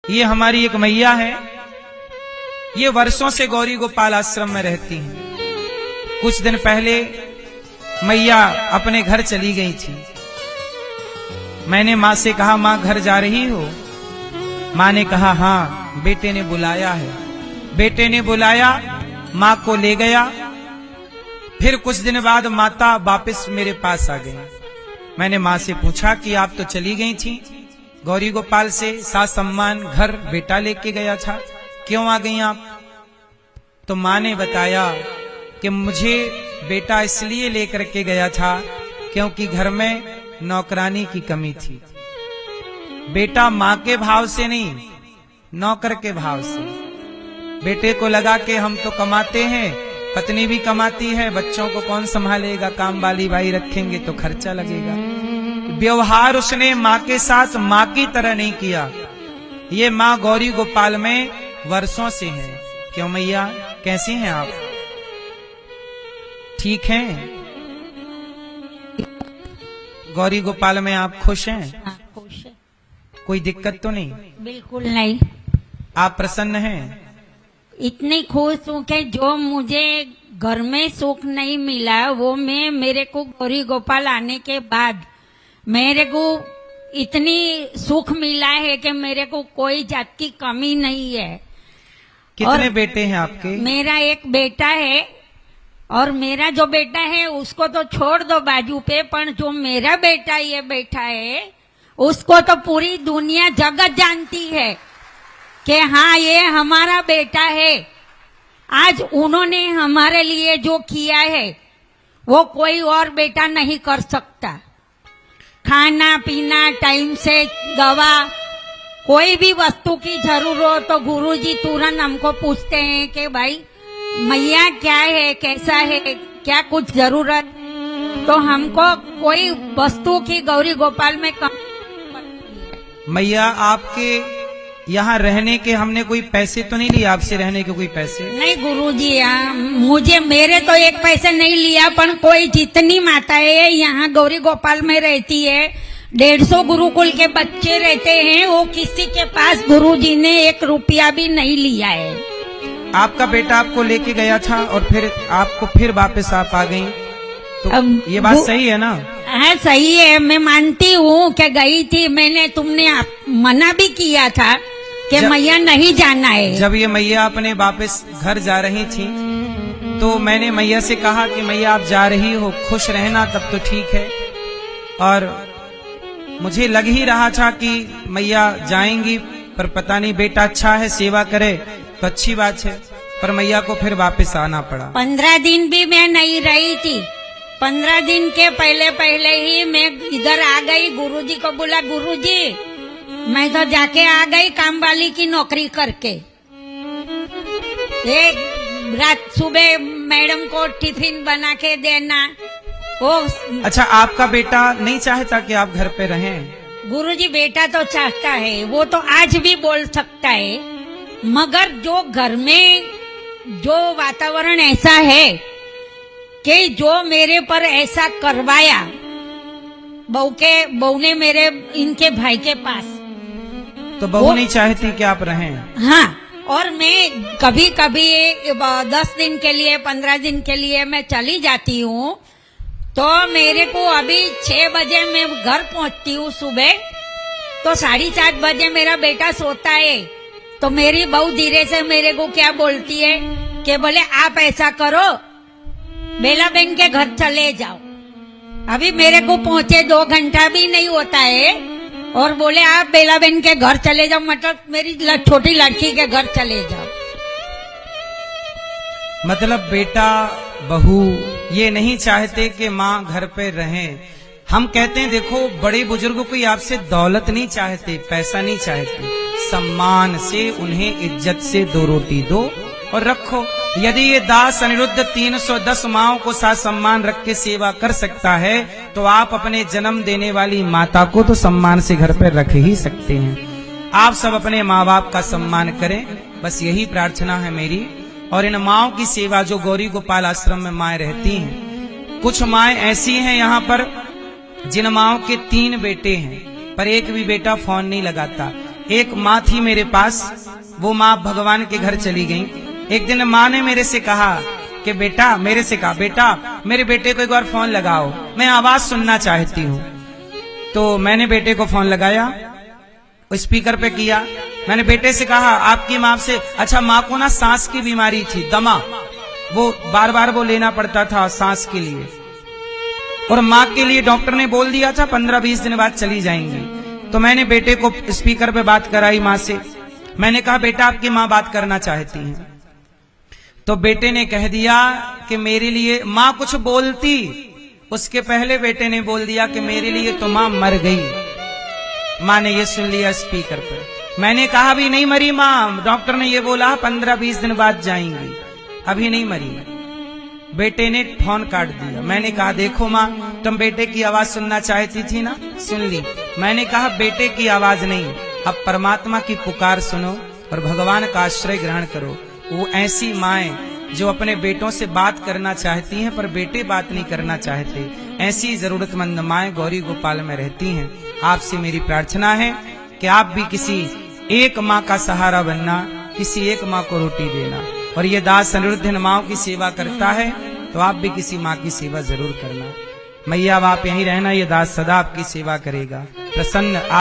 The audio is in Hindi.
ये हमारी एक मैया है, ये वर्षों से गौरी गोपाल आश्रम में रहती हैं। कुछ दिन पहले मैया अपने घर चली गई थी। मैंने माँ से कहा, माँ घर जा रही हो? माँ ने कहा, हाँ, बेटे ने बुलाया है। बेटे ने बुलाया, माँ को ले गया। फिर कुछ दिन बाद माता वापस मेरे पास आ गई। मैंने माँ से पूछा कि आप तो चली गई थी, गौरी गोपाल से सास सम्मान घर बेटा लेके गया था, क्यों आ गई आप? तो माँ ने बताया कि मुझे बेटा इसलिए लेकर के गया था क्योंकि घर में नौकरानी की कमी थी। बेटा माँ के भाव से नहीं, नौकर के भाव से। बेटे को लगा कि हम तो कमाते हैं, पत्नी भी कमाती है, बच्चों को कौन संभालेगा, काम वाली भाई रखेंगे तो खर्चा लगेगा। व्यवहार उसने माँ के साथ माँ की तरह नहीं किया। ये माँ गौरी गोपाल में वर्षों से है। क्यों मैया, कैसी हैं आप? ठीक हैं? गौरी गोपाल में आप खुश हैं? हाँ, खुश है। कोई दिक्कत तो नहीं? बिल्कुल नहीं। आप प्रसन्न हैं? इतनी खुश हूँ कि जो मुझे घर में सुख नहीं मिला वो मैं मेरे को गौरी गोपाल आने के बाद मेरे को इतनी सुख मिला है कि मेरे को कोई जात की कमी नहीं है। कितने बेटे हैं आपके? मेरा एक बेटा है, और मेरा जो बेटा है उसको तो छोड़ दो बाजू पे, पर जो मेरा बेटा ये बैठा है उसको तो पूरी दुनिया जगत जानती है कि हाँ ये हमारा बेटा है। आज उन्होंने हमारे लिए जो किया है वो कोई और बेटा नहीं कर सकता। खाना पीना टाइम से, दवा, कोई भी वस्तु की जरूरत हो तो गुरुजी तुरंत हमको पूछते हैं कि भाई मैया क्या है, कैसा है, क्या कुछ जरूरत, तो हमको कोई वस्तु की गौरी गोपाल में कम। मैया आपके यहाँ रहने के हमने कोई पैसे तो नहीं लिए आपसे? रहने के कोई पैसे नहीं गुरुजी, मुझे मेरे तो एक पैसे नहीं लिया, पर कोई जितनी माताएं यहाँ गौरी गोपाल में रहती है, 150 गुरुकुल के बच्चे रहते हैं, वो किसी के पास गुरुजी ने 1 रुपया भी नहीं लिया है। आपका बेटा आपको लेके गया था और फिर आपको फिर वापस आप आ गई, तो ये बात सही है ना? हाँ सही है, मैं मानती हूँ कि गई थी, मैंने तुमने मना भी किया था कि मैया नहीं जाना है। जब ये मैया अपने वापस घर जा रही थी तो मैंने मैया से कहा कि मैया आप जा रही हो, खुश रहना, तब तो ठीक है। और मुझे लग ही रहा था कि मैया जाएंगी, पर पता नहीं, बेटा अच्छा है, सेवा करे तो अच्छी बात है, पर मैया को फिर वापस आना पड़ा। 15 दिन भी मैं नहीं रही थी। 15 दिन के पहले ही मैं इधर आ गई। गुरुजी को बोला, गुरुजी मैं तो जाके आ गई काम वाली की नौकरी करके। एक रात सुबह मैडम को टिफिन बना के देना, वो। अच्छा, आपका बेटा नहीं चाहता कि आप घर पे रहें? गुरुजी बेटा तो चाहता है, वो तो आज भी बोल सकता है, मगर जो घर में जो वातावरण ऐसा है कि जो मेरे पर ऐसा करवाया बहू ने मेरे इनके भाई के पास, तो बहू नहीं चाहती कि आप रहें? हाँ, और मैं कभी कभी 10 दिन के लिए, 15 दिन के लिए मैं चली जाती हूँ, तो मेरे को अभी 6 बजे मैं घर पहुँचती हूँ सुबह, तो 4:30 बजे मेरा बेटा सोता है, तो मेरी बहू धीरे से मेरे को क्या बोलती है कि बोले आप ऐसा करो, बेला बहन के घर चले जाओ। अभी मेरे को पहुंचे 2 घंटा भी नहीं होता है, और बोले आप बेला बहन के घर चले जाओ, मतलब मेरी छोटी लड़की के घर चले जाओ। मतलब बेटा बहू ये नहीं चाहते कि माँ घर पे रहें। हम कहते हैं, देखो बड़े बुजुर्गों कोई आपसे दौलत नहीं चाहते, पैसा नहीं चाहते, सम्मान से उन्हें इज्जत से 2 रोटी दो और रखो। यदि ये दास अनिरुद्ध 310 माओं को साथ सम्मान रख के सेवा कर सकता है, तो आप अपने जन्म देने वाली माता को तो सम्मान से घर पर रख ही सकते हैं। आप सब अपने माँ बाप का सम्मान करें, बस यही प्रार्थना है मेरी। और इन माओं की सेवा, जो गौरी गोपाल आश्रम में माएँ रहती हैं, कुछ माएँ ऐसी हैं यहाँ पर जिन माओं के 3 बेटे हैं, पर एक भी बेटा फोन नहीं लगाता। एक माँ थी मेरे पास, वो माँ भगवान के घर चली गई। एक दिन माँ ने मेरे से कहा कि बेटा, मेरे से कहा बेटा मेरे बेटे को एक बार फोन लगाओ, मैं आवाज सुनना चाहती हूँ। तो मैंने बेटे को फोन लगाया, स्पीकर पे किया। मैंने बेटे से कहा आपकी माँ से, अच्छा माँ को ना सांस की बीमारी थी, दमा, वो बार बार वो लेना पड़ता था सांस के लिए, और माँ के लिए डॉक्टर ने बोल दिया था 15-20 दिन बाद चली जाएंगी। तो मैंने बेटे को स्पीकर पे बात कराई माँ से। मैंने कहा बेटा आपकी माँ बात करना चाहती हैं। तो बेटे ने कह दिया कि मेरे लिए, माँ कुछ बोलती उसके पहले बेटे ने बोल दिया कि मेरे लिए तो माँ मर गई। माँ ने ये सुन लिया स्पीकर पर। मैंने कहा अभी नहीं मरी माँ, डॉक्टर ने ये बोला 15-20 दिन बाद जाएंगी, अभी नहीं मरी। बेटे ने फोन काट दिया। मैंने कहा देखो माँ, तुम बेटे की आवाज सुनना चाहती थी ना, सुन ली। मैंने कहा बेटे की आवाज नहीं, अब परमात्मा की पुकार सुनो और भगवान का आश्रय ग्रहण करो। वो ऐसी माएं जो अपने बेटों से बात करना चाहती हैं पर बेटे बात नहीं करना चाहते, ऐसी जरूरतमंद माएं गौरी गोपाल में रहती हैं। आपसे मेरी प्रार्थना है कि आप भी किसी एक माँ का सहारा बनना, किसी एक माँ को रोटी देना। और ये दास अनिरुद्ध माँओं की सेवा करता है, तो आप भी किसी माँ की सेवा जरूर करना। मैया आप यहीं रहना, ये दास सदा आपकी सेवा करेगा। प्रसन्न